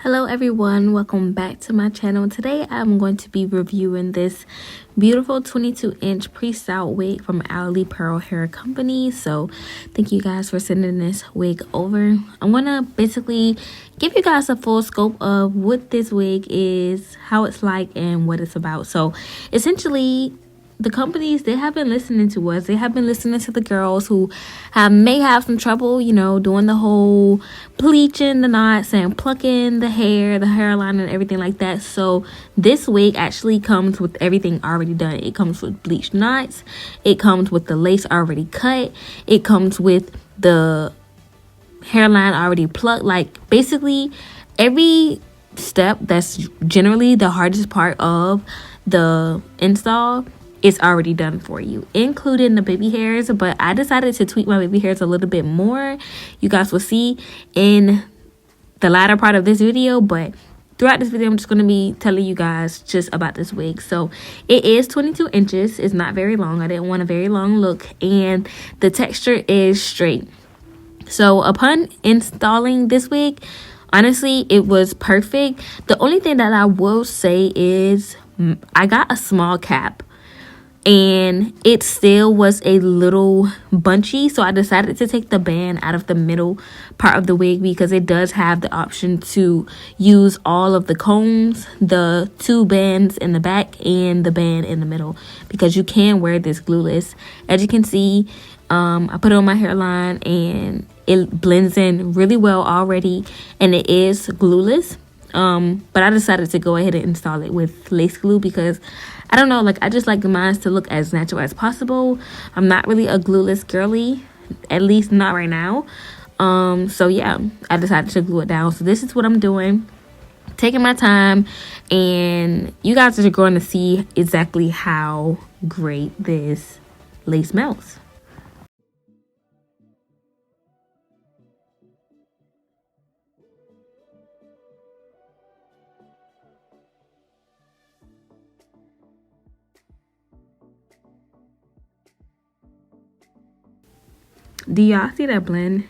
Hello everyone, welcome back to my channel. Today I'm going to be reviewing this beautiful 22-inch pre-styled wig from Alipearl hair company. So thank you guys for sending this wig over. I'm gonna basically give you guys a full scope of what this wig is, how it's like, and what it's about. So essentially, the companies, they have been listening to us. They have been listening to the girls who may have some trouble, doing the whole bleaching the knots and plucking the hair, the hairline, and everything like that. So this wig actually comes with everything already done. It comes with bleached knots. It comes with the lace already cut. It comes with the hairline already plucked. Like, basically, every step that's generally the hardest part of the install, it's already done for you, including the baby hairs. But I decided to tweak my baby hairs a little bit more. You guys will see in the latter part of this video, but throughout this video I'm just going to be telling you guys just about this wig. So it is 22 inches. It's not very long. I didn't want a very long look, and the texture is straight. So upon installing this wig, honestly, it was perfect. The only thing that I will say is I got a small cap, and it still was a little bunchy, so I decided to take the band out of the middle part of the wig, because it does have the option to use all of the combs, the two bands in the back and the band in the middle, because you can wear this glueless. As you can see, I put it on my hairline and it blends in really well already, and it is glueless. But I decided to go ahead and install it with lace glue, because I don't know, like, I just like mine to look as natural as possible. I'm not really a glueless girly, at least not right now. So yeah, I decided to glue it down. So this is what I'm doing, taking my time, and you guys are going to see exactly how great this lace melts. Do y'all see that blend?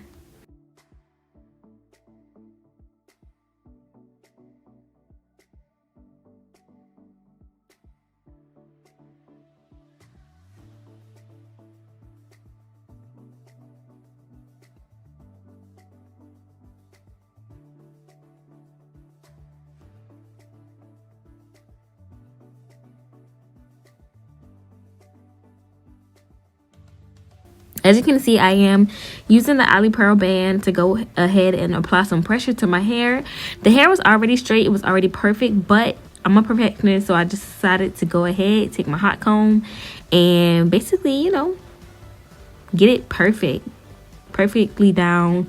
As you can see, I am using the Alipearl band to go ahead and apply some pressure to my hair. The hair was already straight. It was already perfect, but I'm a perfectionist, so I just decided to go ahead, take my hot comb, and basically, get it perfectly down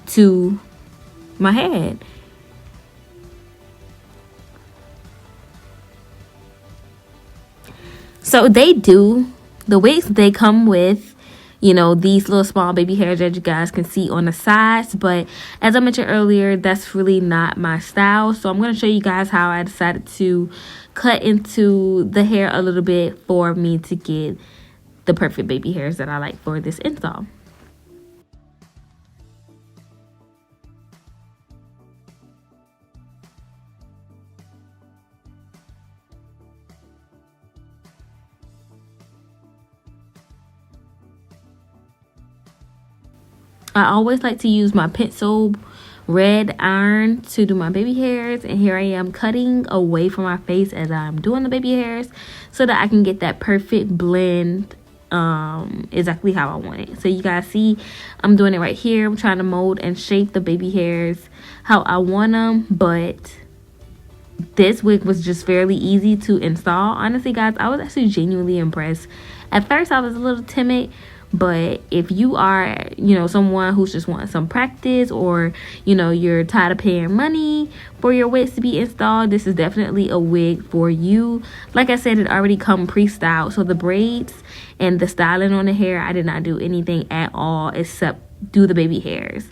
to my head. So the wigs, they come with, these little small baby hairs that you guys can see on the sides. But as I mentioned earlier, that's really not my style. So I'm going to show you guys how I decided to cut into the hair a little bit for me to get the perfect baby hairs that I like for this install. I always like to use my pencil red iron to do my baby hairs, and here I am cutting away from my face as I'm doing the baby hairs, so that I can get that perfect blend exactly how I want it. So you guys see, I'm doing it right here. I'm trying to mold and shape the baby hairs how I want them, but this wig was just fairly easy to install. Honestly, guys, I was actually genuinely impressed. At first I was a little timid, but if you are, someone who's just wanting some practice, or, you're tired of paying money for your wigs to be installed, this is definitely a wig for you. Like I said, it already come pre-styled. So the braids and the styling on the hair, I did not do anything at all except do the baby hairs.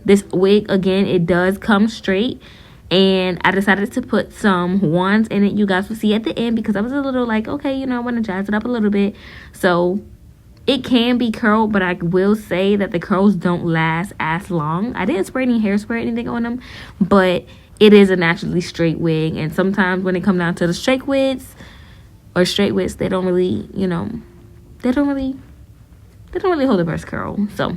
This wig, again, it does come straight. And I decided to put some wands in it. You guys will see at the end, because I was a little like, okay, I want to jazz it up a little bit. So It can be curled, but I will say that the curls don't last as long. I didn't spray any hairspray or anything on them, but it is a naturally straight wig. And sometimes when it comes down to the straight wigs, they don't really, you know, they don't really hold the best curl. So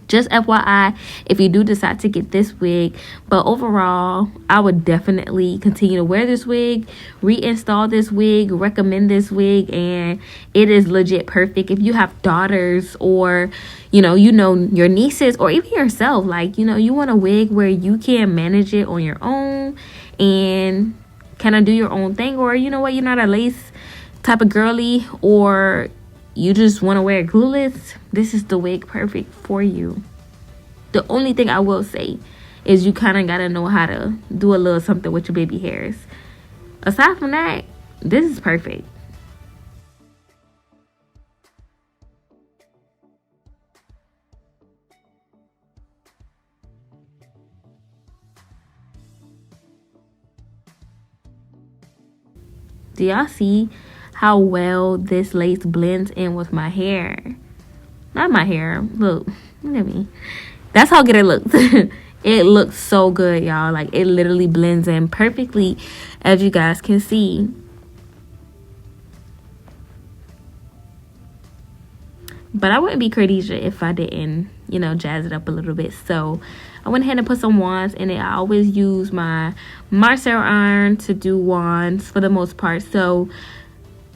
just FYI, if you do decide to get this wig. But overall, I would definitely continue to wear this wig, reinstall this wig, recommend this wig, and it is legit perfect if you have daughters, or you know your nieces, or even yourself. Like, you know, you want a wig where you can manage it on your own and kind of do your own thing, or you know what, you're not a lace type of girly, or you just want to wear it glueless. This is the wig perfect for you. The only thing I will say is you kind of got to know how to do a little something with your baby hairs. Aside from that, this is perfect. Do y'all see how well this lace blends in with my hair? Not my hair. Look at me. That's how good it looks. It looks so good, y'all. Like, it literally blends in perfectly, as you guys can see. But I wouldn't be Cra'Deja if I didn't, you know, jazz it up a little bit. So I went ahead and put some wands in it. I always use my Marcel iron to do wands for the most part. So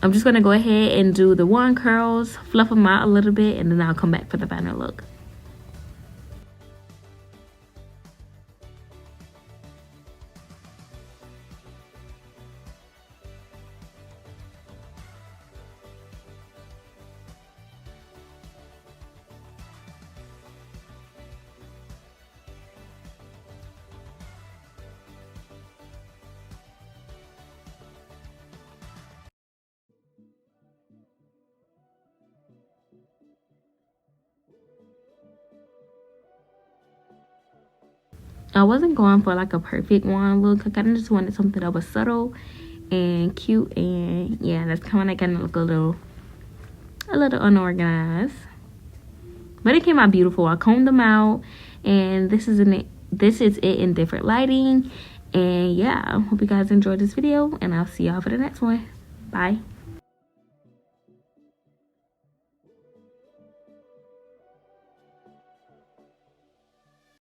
I'm just going to go ahead and do the wand curls, fluff them out a little bit, and then I'll come back for the final look. I wasn't going for like a perfect wand look. I kind of just wanted something that was subtle and cute, and yeah, that's kind of look a little unorganized. But it came out beautiful. I combed them out, and this is it in different lighting. And yeah, I hope you guys enjoyed this video, and I'll see y'all for the next one. Bye.